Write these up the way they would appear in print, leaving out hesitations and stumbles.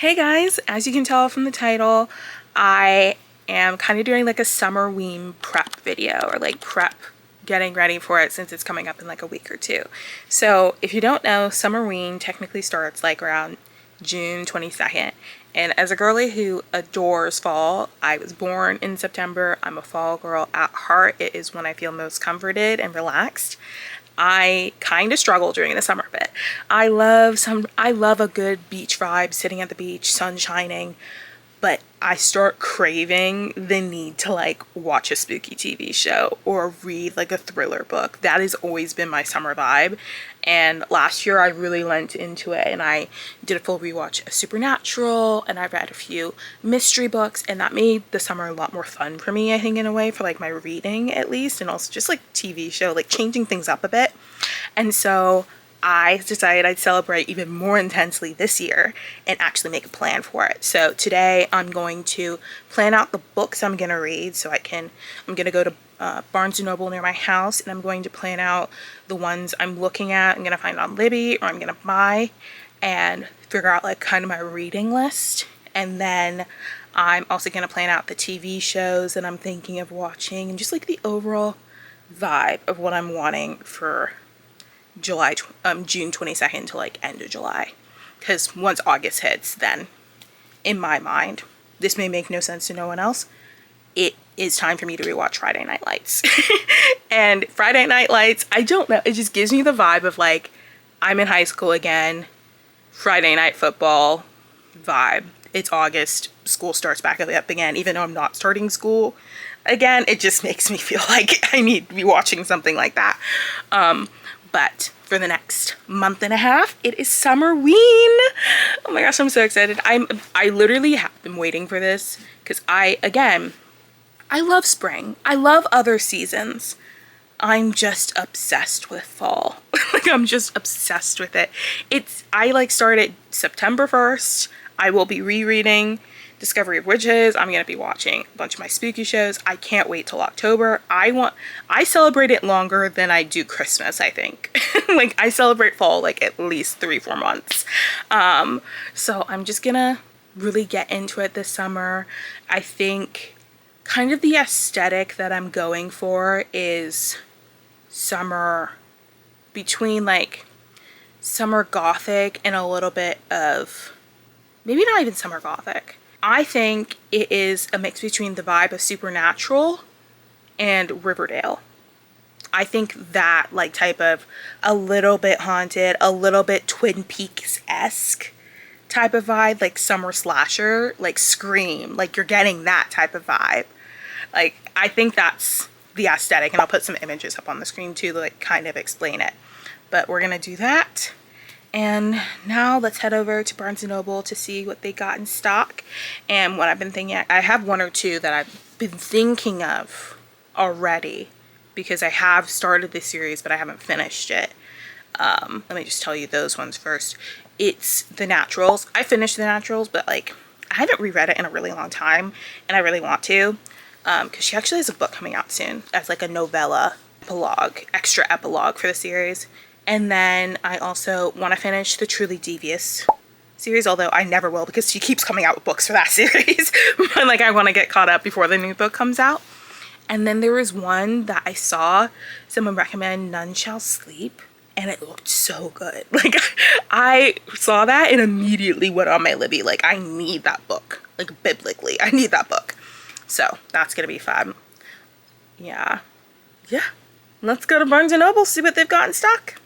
Hey guys, as you can tell from the title, I am kind of doing like a Summerween prep video or like prep getting ready for it since it's coming up in like a week or two. So if you don't know, Summerween technically starts like around June 22nd. And as a girly who adores fall, I was born in September. I'm a fall girl at heart. It is when I feel most comforted and relaxed. I kind of struggle during the summer a bit. I love a good beach vibe, sitting at the beach, sun shining, but I start craving the need to like watch a spooky TV show or read like a thriller book. That has always been my summer vibe. And last year I really lent into it and I did a full rewatch of Supernatural and I read a few mystery books, and that made the summer a lot more fun for me, I think, in a way, for like my reading at least, and also just like TV show, like changing things up a bit. And so I decided I'd celebrate even more intensely this year and actually make a plan for it. So today I'm going to plan out the books I'm going to read. I'm going to go to Barnes & Noble near my house, and I'm going to plan out the ones I'm looking at. I'm going to find on Libby or I'm going to buy and figure out like kind of my reading list. And then I'm also going to plan out the TV shows that I'm thinking of watching and just like the overall vibe of what I'm wanting for June 22nd to like end of July, because once August hits, then in my mind, this may make no sense to no one else, it is time for me to rewatch Friday Night Lights. And Friday Night Lights, I don't know, it just gives me the vibe of like I'm in high school again, Friday night football vibe. It's August, school starts back up again, even though I'm not starting school again. It just makes me feel like I need to be watching something like that. But for the next month and a half, it is Summerween. Oh my gosh, I'm so excited. I literally have been waiting for this because I love spring. I love other seasons. I'm just obsessed with fall. Like, I'm just obsessed with it. I like started September 1st. I will be rereading Discovery of Witches. I'm going to be watching a bunch of my spooky shows. I can't wait till October. I celebrate it longer than I do Christmas, I think. Like, I celebrate fall like at least 3-4 months. So I'm just gonna really get into it this summer. I think kind of the aesthetic that I'm going for is summer, between like summer gothic and a little bit of, maybe not even summer gothic. I think it is a mix between the vibe of Supernatural and Riverdale. I think that like type of a little bit haunted, a little bit Twin Peaks-esque type of vibe, like summer slasher, like Scream, like you're getting that type of vibe. Like, I think that's the aesthetic, and I'll put some images up on the screen too to like kind of explain it. But we're gonna do that. And now let's head over to Barnes & Noble to see what they got in stock and what I've been thinking. I have one or two that I've been thinking of already because I have started this series but I haven't finished it. Let me just tell you those ones first. It's The Naturals. I finished The Naturals, but like I haven't reread it in a really long time and I really want to, because she actually has a book coming out soon as like a novella epilogue, extra epilogue for the series. And then I also want to finish the Truly Devious series, although I never will because she keeps coming out with books for that series. But like, I want to get caught up before the new book comes out. And then there was one that I saw someone recommend, None Shall Sleep, and it looked so good. Like, I saw that and immediately went on my Libby. Like, I need that book. Like, biblically, I need that book. So that's gonna be fun. Yeah. Let's go to Barnes & Noble, see what they've got in stock.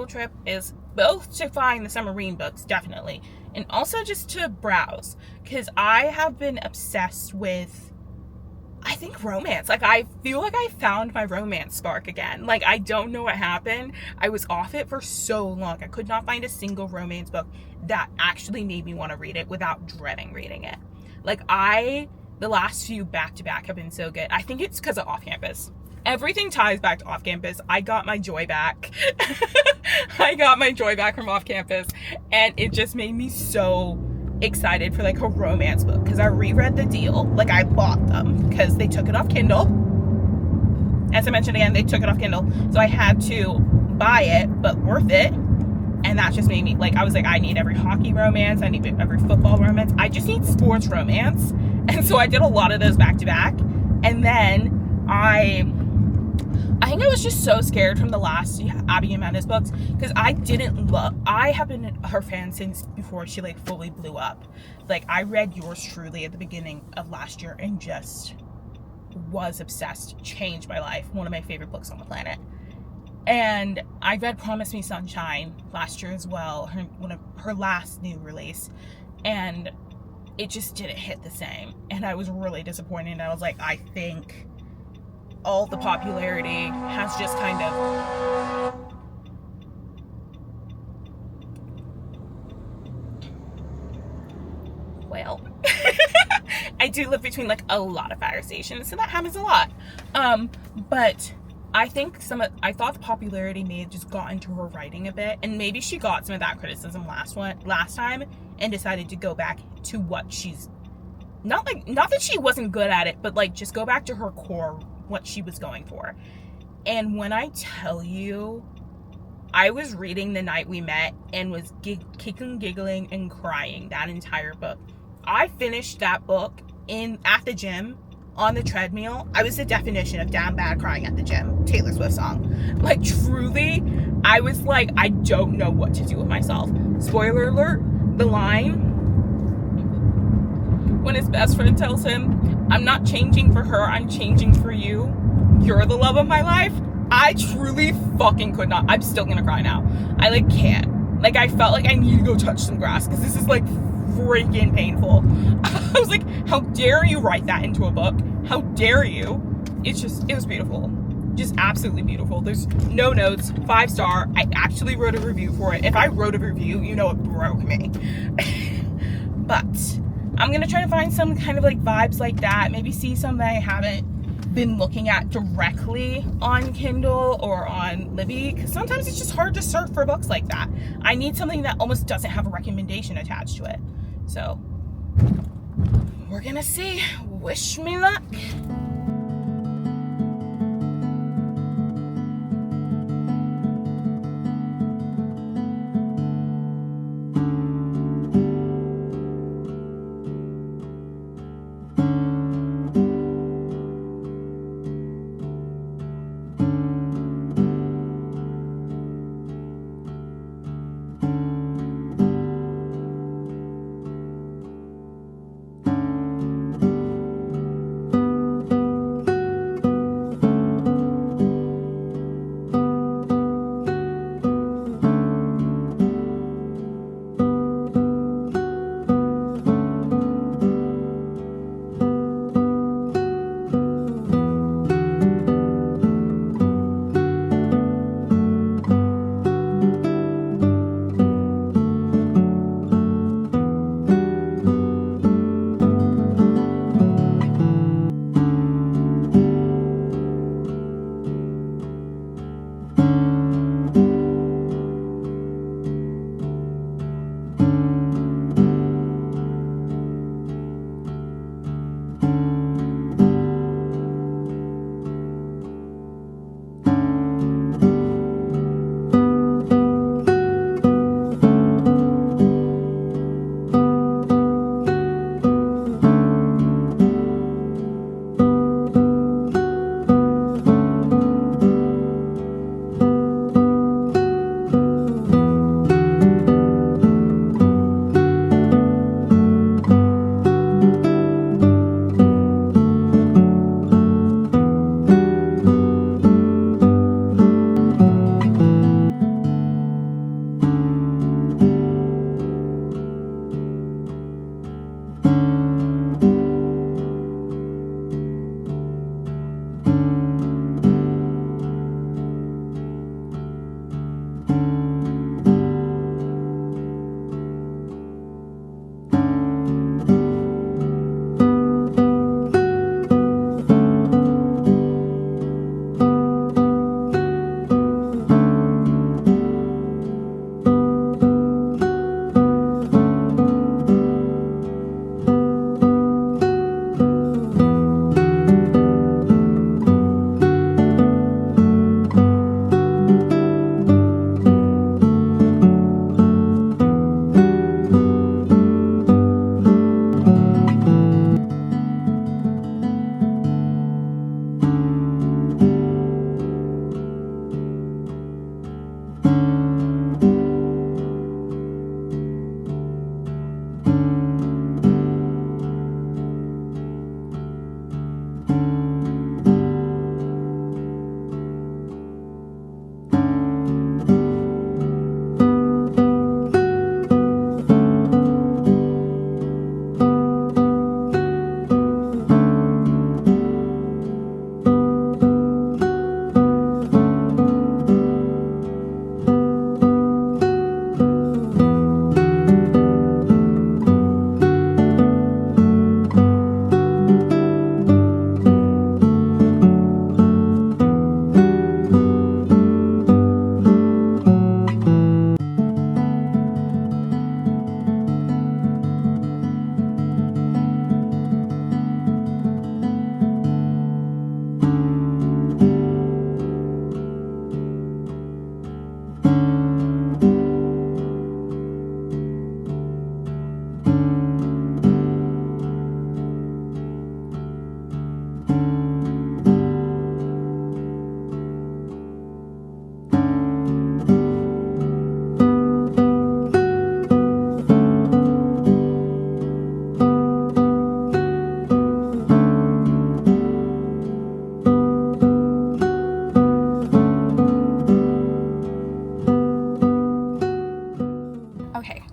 Trip is both to find the Summerween books, definitely, and also just to browse, because I have been obsessed with, I think, romance. Like, I feel like I found my romance spark again. Like, I don't know what happened. I was off it for so long. I could not find a single romance book that actually made me want to read it without dreading reading it. Like, the last few back-to-back have been so good. I think it's because of Off Campus. everything ties back to off campus. I got my joy back. I got my joy back from off campus, and it just made me so excited for like a romance book, because I reread The Deal. Like, I bought them because they took it off Kindle. As I mentioned again, they took it off Kindle, so I had to buy it, but worth it. And that just made me like, I was like, I need every hockey romance, I need every football romance, I just need sports romance. And so I did a lot of those back to back. And then I think I was just so scared from the last Abby Jimenez books, because I have been her fan since before she like fully blew up. Like, I read Yours Truly at the beginning of last year and just was obsessed, changed my life, one of my favorite books on the planet. And I read Promise Me Sunshine last year as well, one of her last new release, and it just didn't hit the same, and I was really disappointed. I was like, I think all the popularity has just kind of I do live between like a lot of fire stations, so that happens a lot. But I think I thought the popularity may have just gotten to her writing a bit, and maybe she got some of that criticism last time and decided to go back to what she's not that she wasn't good at it, but like just go back to her core, what she was going for. And when I tell you, I was reading The Night We Met and was kicking, giggling, and crying that entire book. I finished that book at the gym on the treadmill. I was the definition of down bad crying at the gym. Taylor Swift song. Like, truly, I was like, I don't know what to do with myself. Spoiler alert, the line when his best friend tells him, I'm not changing for her, I'm changing for you. You're the love of my life. I truly fucking could not. I'm still gonna cry now. I like can't. Like, I felt like I need to go touch some grass, because this is like freaking painful. I was like, how dare you write that into a book? How dare you? It was beautiful. Just absolutely beautiful. There's no notes, 5-star. I actually wrote a review for it. If I wrote a review, you know it broke me. But I'm gonna try to find some kind of like vibes like that. Maybe see some that I haven't been looking at directly on Kindle or on Libby, because sometimes it's just hard to search for books like that. I need something that almost doesn't have a recommendation attached to it. So we're gonna see. Wish me luck.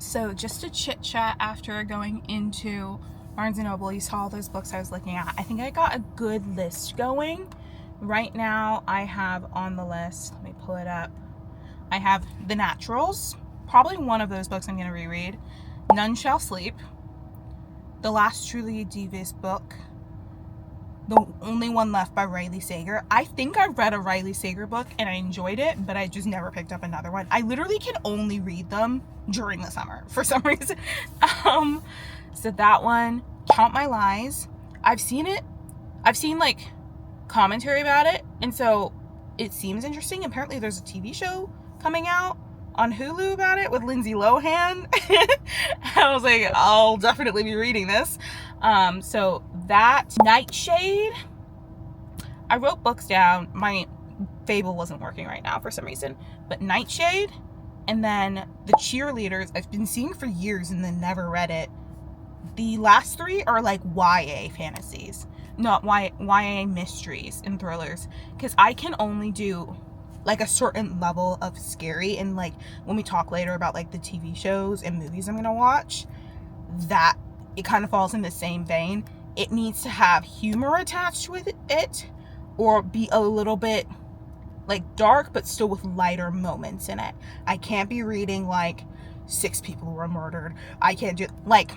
So just a chit chat after going into Barnes & Noble. You saw all those books I was looking at. I think I got a good list going. Right now I have on the list, let me pull it up. I have The Naturals, probably one of those books I'm going to reread. None Shall Sleep, The Last Truly Devious Book, The Only One Left by Riley Sager. I think I read a Riley Sager book and I enjoyed it, but I just never picked up another one. I literally can only read them during the summer for some reason. So that one, Count My Lies. I've seen it. I've seen like commentary about it, and so it seems interesting. Apparently there's a TV show coming out on Hulu about it with Lindsay Lohan. I was like, I'll definitely be reading this. So that, Nightshade. I wrote books down. My Fable wasn't working right now for some reason, but Nightshade, and then The Cheerleaders I've been seeing for years and then never read it. The last three are like YA fantasies, not YA mysteries and thrillers, because I can only do like a certain level of scary. And like when we talk later about like the TV shows and movies I'm gonna watch, that it kind of falls in the same vein. It needs to have humor attached with it, or be a little bit like dark but still with lighter moments in it. I can't be reading like 6 people were murdered. I can't do, like,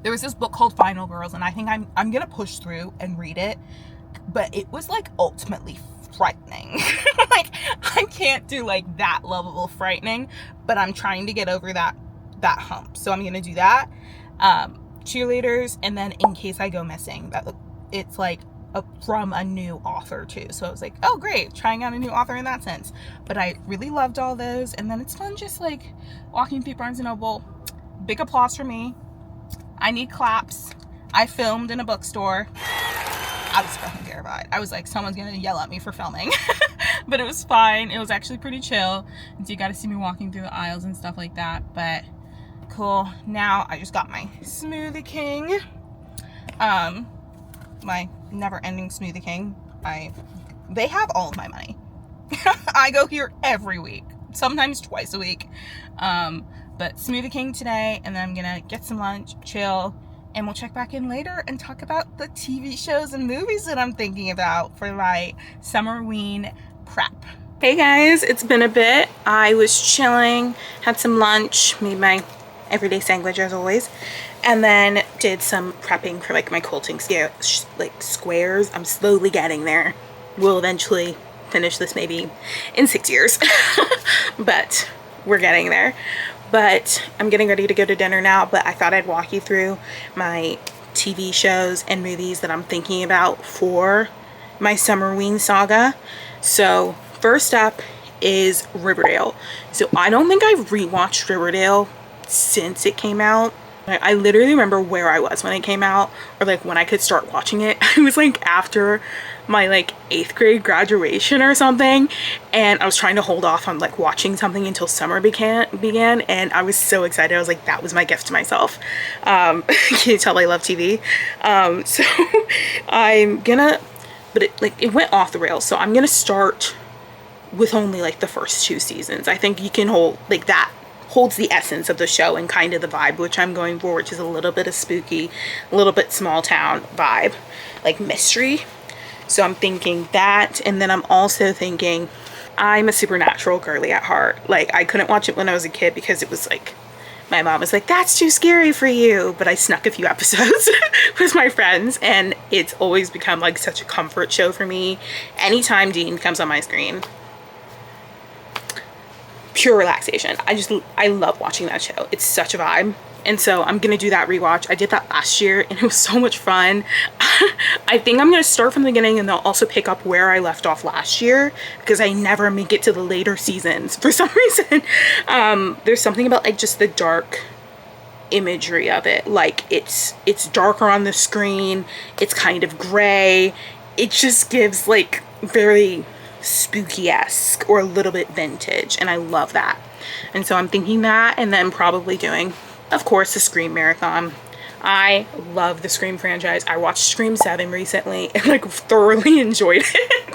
there was this book called Final Girls, and I think I'm gonna push through and read it, but it was like ultimately frightening. Like, I can't do like that level of frightening, but I'm trying to get over that hump. So I'm gonna do that. Cheerleaders, and then In Case I Go Missing. That it's like from a new author too. So I was like, oh great, trying out a new author in that sense. But I really loved all those, and then it's fun just like walking through Barnes & Noble. Big applause for me. I need claps. I filmed in a bookstore. I was fucking terrified. I was like, someone's gonna yell at me for filming. But it was fine. It was actually pretty chill. So you got to see me walking through the aisles and stuff like that. But cool. Now I just got my Smoothie King. My never-ending Smoothie King. They have all of my money. I go here every week, sometimes twice a week. But Smoothie King today, and then I'm gonna get some lunch, chill, and we'll check back in later and talk about the TV shows and movies that I'm thinking about for my Summerween prep. Hey guys, it's been a bit. I was chilling, had some lunch, made my everyday sandwich as always, and then did some prepping for like my quilting squares. I'm slowly getting there. We'll eventually finish this maybe in 6 years, but we're getting there. But I'm getting ready to go to dinner now, but I thought I'd walk you through my TV shows and movies that I'm thinking about for my Summerween saga. So first up is Riverdale. So I don't think I've rewatched Riverdale since it came out. I literally remember where I was when it came out, or like when I could start watching it. I was like after my like 8th grade graduation or something, and I was trying to hold off on like watching something until summer began, and I was so excited. I was like, that was my gift to myself. Can you tell I love TV? So I'm gonna, but it went off the rails, so I'm gonna start with only like the first 2 seasons. I think you can hold like that holds the essence of the show and kind of the vibe, which I'm going for, which is a little bit of spooky, a little bit small town vibe, like mystery. So I'm thinking that, and then I'm also thinking, I'm a supernatural girly at heart. Like, I couldn't watch it when I was a kid because it was like, my mom was like, that's too scary for you, but I snuck a few episodes with my friends, and it's always become like such a comfort show for me. Anytime Dean comes on my screen, pure relaxation. I love watching that show. It's such a vibe. And so I'm gonna do that rewatch. I did that last year and it was so much fun. I think I'm gonna start from the beginning, and they'll also pick up where I left off last year because I never make it to the later seasons for some reason. There's something about like just the dark imagery of it. Like it's darker on the screen. It's kind of gray. It just gives like very spooky-esque or a little bit vintage, and I love that. And so I'm thinking that, and then probably doing, of course, the Scream marathon. I love the Scream franchise. I watched Scream 7 recently and like thoroughly enjoyed it.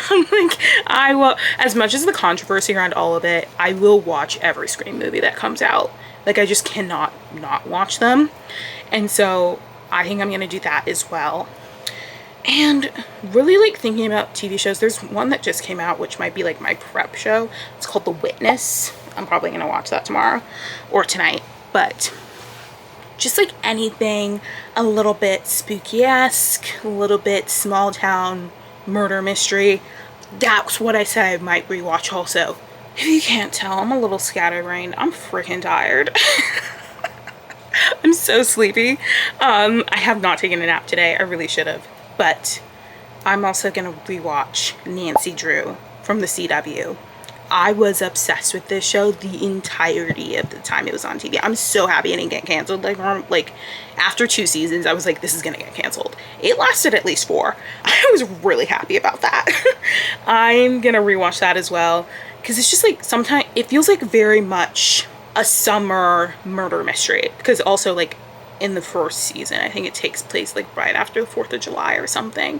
I'm like, I will, as much as the controversy around all of it, I will watch every Scream movie that comes out. Like, I just cannot not watch them. And so I think I'm gonna do that as well. And really like thinking about TV shows, there's one that just came out which might be like my prep show. It's called The Witness. I'm probably gonna watch that tomorrow or tonight. But just like anything a little bit spooky-esque, a little bit small town murder mystery, that's what I said I might rewatch also. If you can't tell, I'm a little scatterbrained. I'm freaking tired. I'm so sleepy. I have not taken a nap today. I really should have. But I'm also gonna rewatch Nancy Drew from the CW. I was obsessed with this show the entirety of the time it was on TV. I'm so happy it didn't get canceled. Like after 2 seasons, I was like, this is gonna get canceled. It lasted at least 4. I was really happy about that. I'm gonna rewatch that as well because it's just like sometimes it feels like very much a summer murder mystery, because also like in the first season I think it takes place like right after the 4th of July or something,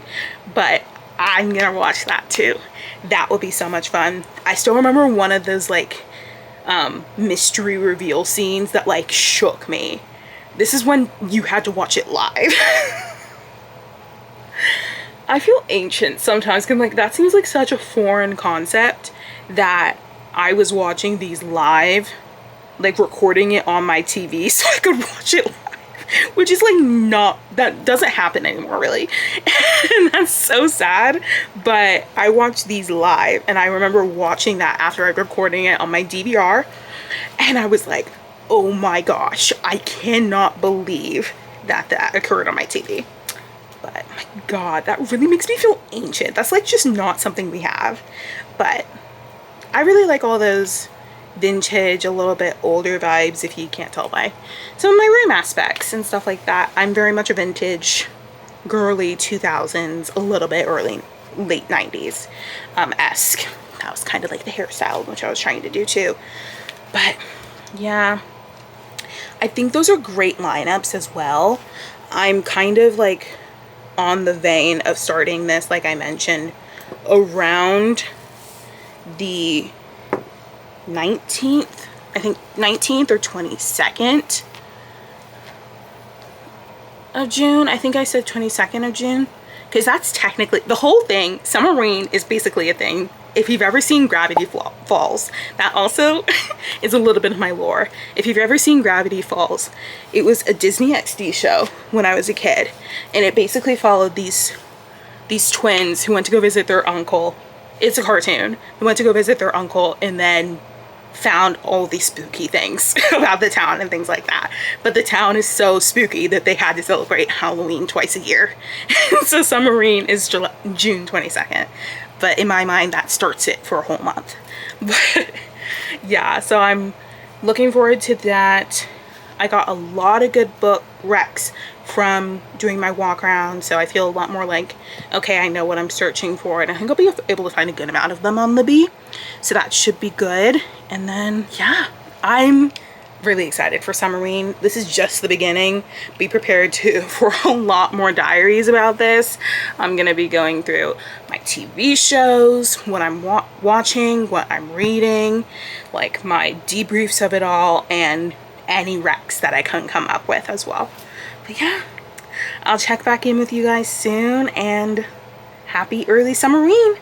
but I'm gonna watch that too. That will be so much fun. I still remember one of those like mystery reveal scenes that like shook me. This is when you had to watch it live. I feel ancient sometimes because like that seems like such a foreign concept that I was watching these live, like recording it on my TV so I could watch it live, which is like not, that doesn't happen anymore really. And that's so sad, but I watched these live and I remember watching that after I recording it on my DVR and I was like, oh my gosh, I cannot believe that that occurred on my TV. But my god, that really makes me feel ancient. That's like just not something we have. But I really like all those vintage, a little bit older vibes, if you can't tell by some of my room aspects and stuff like that. I'm very much a vintage, girly 2000s, a little bit early, late 90s esque. That was kind of like the hairstyle, which I was trying to do too. But yeah, I think those are great lineups as well. I'm kind of like on the vein of starting this, like I mentioned, around the 19th, I think 19th or 22nd of June. I think I said 22nd of June because that's technically the whole thing. Summerween is basically a thing. If you've ever seen Gravity Falls, that also is a little bit of my lore. If you've ever seen Gravity Falls, it was a Disney XD show when I was a kid, and it basically followed these twins who went to go visit their uncle. It's a cartoon. They went to go visit their uncle and then found all these spooky things about the town and things like that. But the town is so spooky that they had to celebrate Halloween twice a year. So Summerween is June 22nd. But in my mind, that starts it for a whole month. But yeah, so I'm looking forward to that. I got a lot of good book recs from doing my walk around, so I feel a lot more like, okay, I know what I'm searching for, and I think I'll be able to find a good amount of them on Libby, so that should be good. And then yeah, I'm really excited for Summerween. This is just the beginning. Be prepared for a lot more diaries about this. I'm gonna be going through my TV shows, what I'm watching, what I'm reading, like my debriefs of it all, and any recs that I can come up with as well. But yeah, I'll check back in with you guys soon, and happy early Summerween.